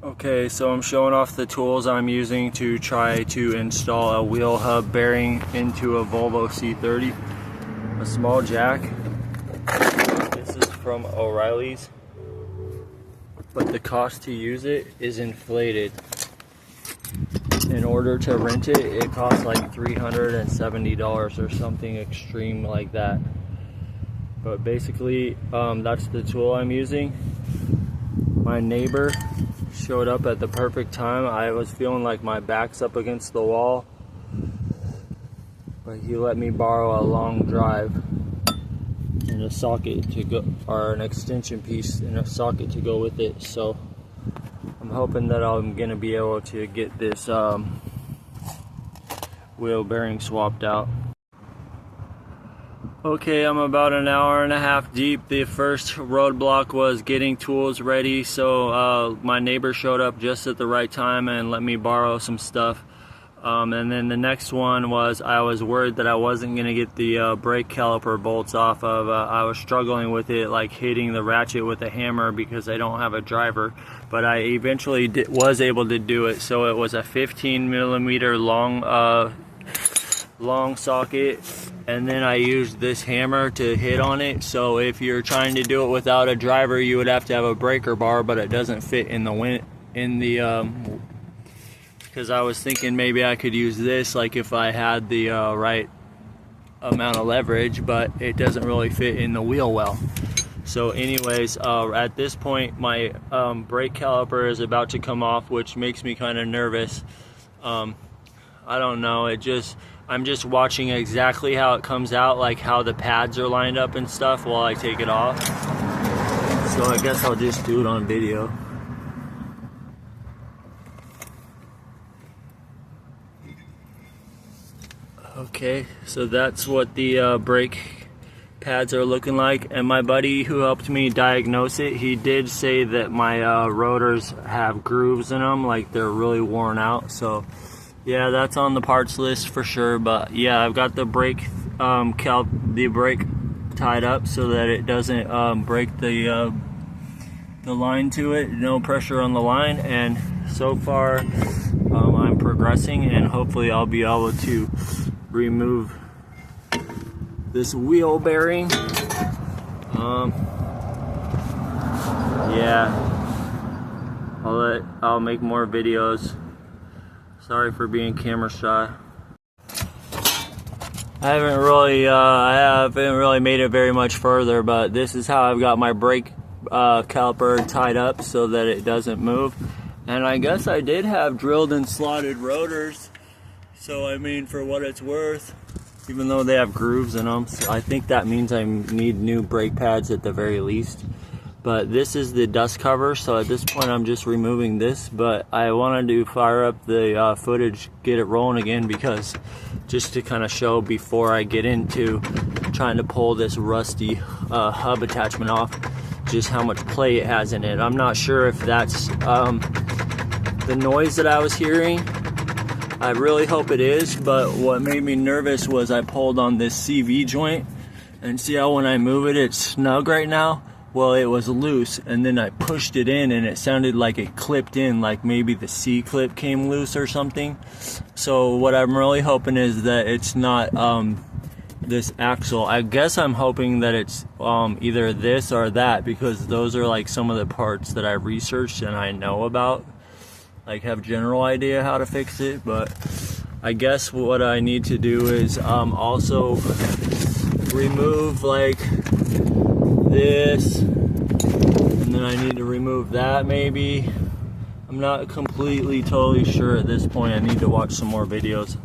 Okay, so I'm showing off the tools I'm using to try to install a wheel hub bearing into a Volvo C30. A small jack. This is from O'Reilly's, but the cost to use it is inflated. In order to rent it, it costs like $370 or something extreme like that. But basically, that's the tool I'm using. My neighbor showed up at the perfect time. I was feeling like my back's up against the wall, but he let me borrow a long drive and a socket to go, or an extension piece and a socket to go with it. So I'm hoping that I'm gonna be able to get this wheel bearing swapped out. Okay, I'm about an hour and a half deep. The first roadblock was getting tools ready, so my neighbor showed up just at the right time and let me borrow some stuff. And then the next one was I was worried that I wasn't going to get the brake caliper bolts off of. I was struggling with it, like hitting the ratchet with a hammer because I don't have a driver, but I eventually was able to do it. So it was a 15mm long socket, and then I used this hammer to hit on it. So if you're trying to do it without a driver, you would have to have a breaker bar, but it doesn't fit in the because I was thinking maybe I could use this like if I had the right amount of leverage, but it doesn't really fit in the wheel well. So anyways, at this point my brake caliper is about to come off, which makes me kind of nervous. I don't know, I'm just watching exactly how it comes out, like how the pads are lined up and stuff while I take it off. So I guess I'll just do it on video. Okay, so that's what the brake pads are looking like, and my buddy who helped me diagnose it, he did say that my rotors have grooves in them, like they're really worn out. So yeah, that's on the parts list for sure. But yeah, I've got the brake brake tied up so that it doesn't break the line to it. No pressure on the line, and so far I'm progressing, and hopefully I'll be able to remove this wheel bearing. Yeah, I'll make more videos. Sorry for being camera shy. I haven't really made it very much further, but this is how I've got my brake caliper tied up so that it doesn't move. And I guess I did have drilled and slotted rotors, so I mean, for what it's worth, even though they have grooves in them, so I think that means I need new brake pads at the very least. But this is the dust cover, so at this point I'm just removing this. But I wanted to fire up the footage, get it rolling again, because just to kind of show before I get into trying to pull this rusty hub attachment off, just how much play it has in it. I'm not sure if that's the noise that I was hearing. I really hope it is, but what made me nervous was I pulled on this CV joint, and see how when I move it, it's snug right now? Well, it was loose, and then I pushed it in and it sounded like it clipped in, like maybe the C-clip came loose or something. So what I'm really hoping is that it's not this axle. I guess I'm hoping that it's either this or that, because those are like some of the parts that I researched and I know about, like have general idea how to fix it. But I guess what I need to do is also remove like this, and then I need to remove that maybe. I'm not completely totally sure at this point. I need to watch some more videos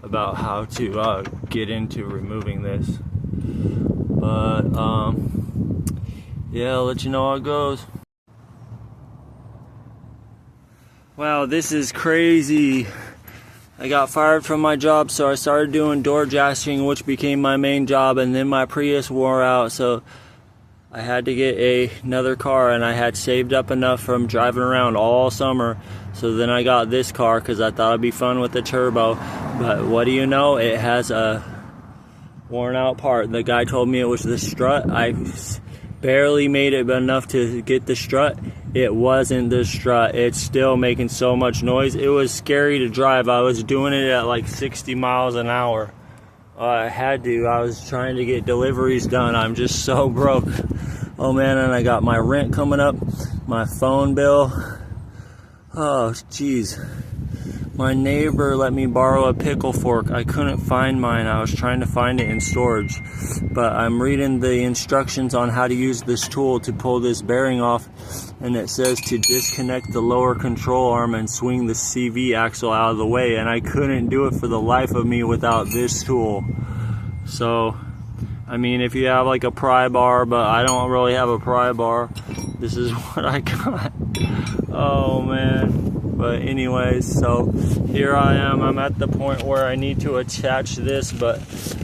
about how to get into removing this. But yeah, I'll let you know how it goes. Wow, this is crazy. I got fired from my job, so I started doing door jacking, which became my main job, and then my Prius wore out, so I had to get another car, and I had saved up enough from driving around all summer. So then I got this car because I thought it'd be fun with the turbo. But what do you know? It has a worn out part. The guy told me it was the strut. I barely made it enough to get the strut, it wasn't the strut. It's still making so much noise. It was scary to drive. I was doing it at like 60 miles an hour. I had to. I was trying to get deliveries done. I'm just so broke. Oh man, and I got my rent coming up, my phone bill. Oh jeez. My neighbor let me borrow a pickle fork. I couldn't find mine. I was trying to find it in storage. But I'm reading the instructions on how to use this tool to pull this bearing off. And it says to disconnect the lower control arm and swing the CV axle out of the way. And I couldn't do it for the life of me without this tool. So, I mean, if you have like a pry bar, but I don't really have a pry bar, this is what I got. Oh man. But anyways, so here I am. I'm at the point where I need to attach this, but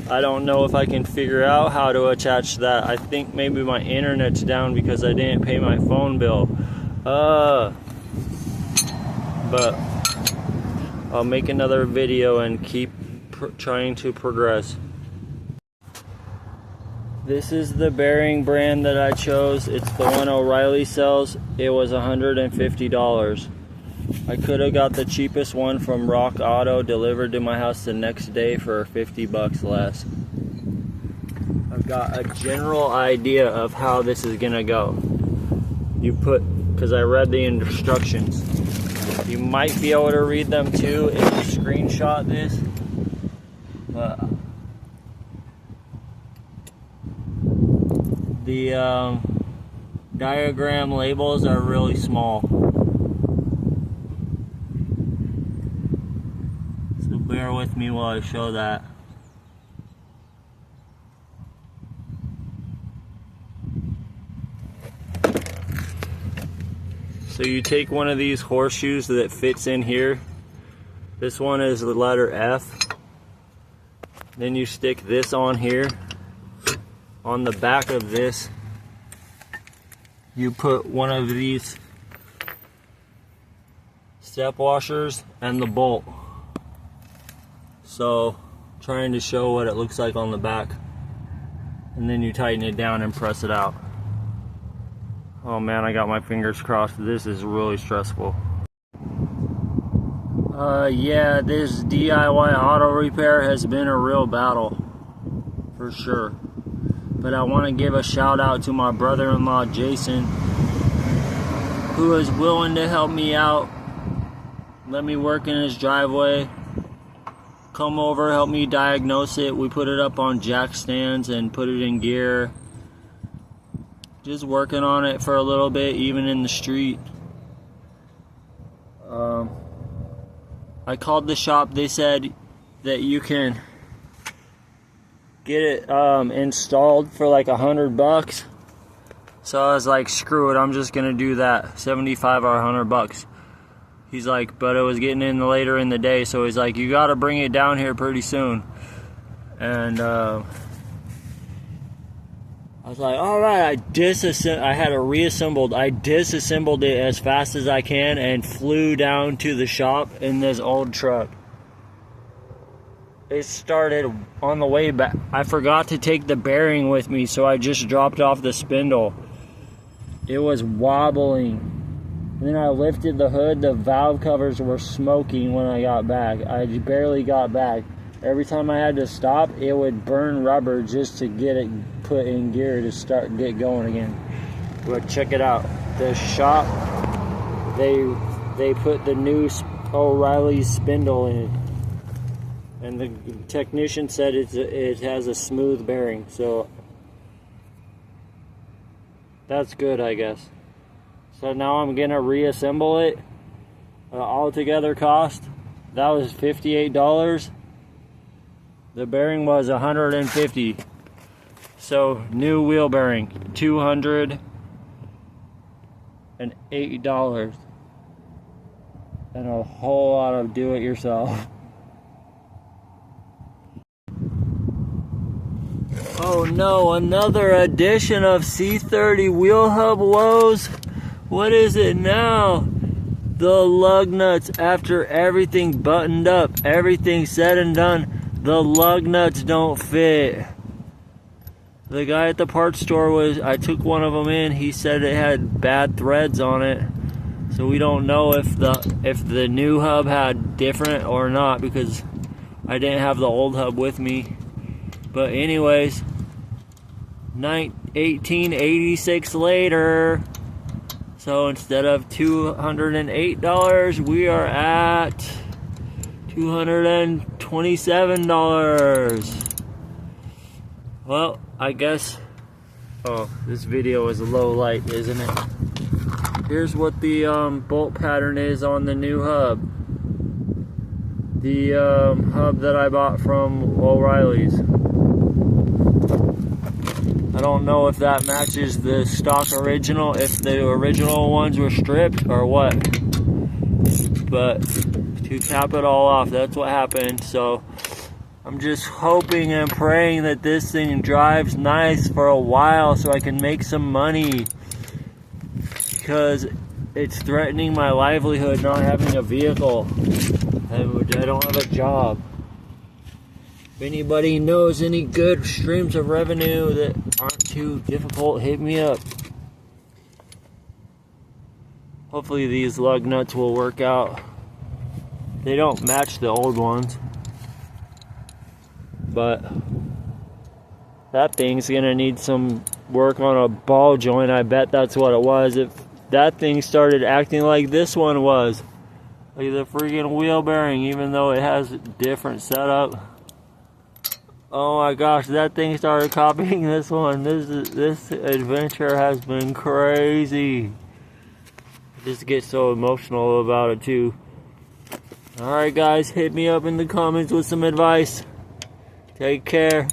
I don't know if I can figure out how to attach that. I think maybe my internet's down because I didn't pay my phone bill. But I'll make another video and keep trying to progress. This is the bearing brand that I chose. It's the one O'Reilly sells. It was $150. I could have got the cheapest one from Rock Auto delivered to my house the next day for 50 bucks less. I've got a general idea of how this is gonna go. Because I read the instructions. You might be able to read them too if you screenshot this. But the diagram labels are really small. Bear with me while I show that. So you take one of these horseshoes that fits in here. This one is the letter F. Then you stick this on here. On the back of this, you put one of these step washers and the bolt. So, trying to show what it looks like on the back. And then you tighten it down and press it out. Oh man, I got my fingers crossed. This is really stressful. Yeah, this DIY auto repair has been a real battle. For sure. But I want to give a shout out to my brother-in-law, Jason, who is willing to help me out. Let me work in his driveway. Come over, help me diagnose it. We put it up on jack stands and put it in gear. Just working on it for a little bit, even in the street. I called the shop. They said that you can get it installed for like $100. So I was like, screw it, I'm just gonna do that. 75 or $100. He's like, but it was getting in later in the day, so he's like, you gotta bring it down here pretty soon. And I was like, all right. I had it reassembled. I disassembled it as fast as I can and flew down to the shop in this old truck. It started on the way back. I forgot to take the bearing with me, so I just dropped off the spindle. It was wobbling. And then I lifted the hood. The valve covers were smoking when I got back. I barely got back. Every time I had to stop, it would burn rubber just to get it put in gear to get going again. But check it out. The shop, they put the new O'Reilly spindle in it. And the technician said it has a smooth bearing, so that's good, I guess. So now I'm gonna reassemble it. Altogether cost, that was $58. The bearing was $150. So new wheel bearing, $208. And a whole lot of do-it-yourself. Oh no, another edition of C30 wheel hub woes. What is it now? The lug nuts, after everything buttoned up, everything said and done, the lug nuts don't fit. The guy at the parts store I took one of them in, he said it had bad threads on it. So we don't know if the new hub had different or not, because I didn't have the old hub with me. But anyways, 1886 later. So instead of $208, we are at $227. Well, I guess, oh, this video is a low light, isn't it? Here's what the bolt pattern is on the new hub. The hub that I bought from O'Reilly's. I don't know if that matches the stock original, if the original ones were stripped or what. But to cap it all off, that's what happened. So I'm just hoping and praying that this thing drives nice for a while so I can make some money, because it's threatening my livelihood not having a vehicle. I don't have a job. If anybody knows any good streams of revenue that aren't too difficult, hit me up. Hopefully these lug nuts will work out. They don't match the old ones, but that thing's gonna need some work on a ball joint. I bet that's what it was. If that thing started acting like this one was, like the freaking wheel bearing, even though it has a different setup. Oh my gosh, that thing started copying this one. This adventure has been crazy. I just get so emotional about it too. Alright guys, hit me up in the comments with some advice. Take care.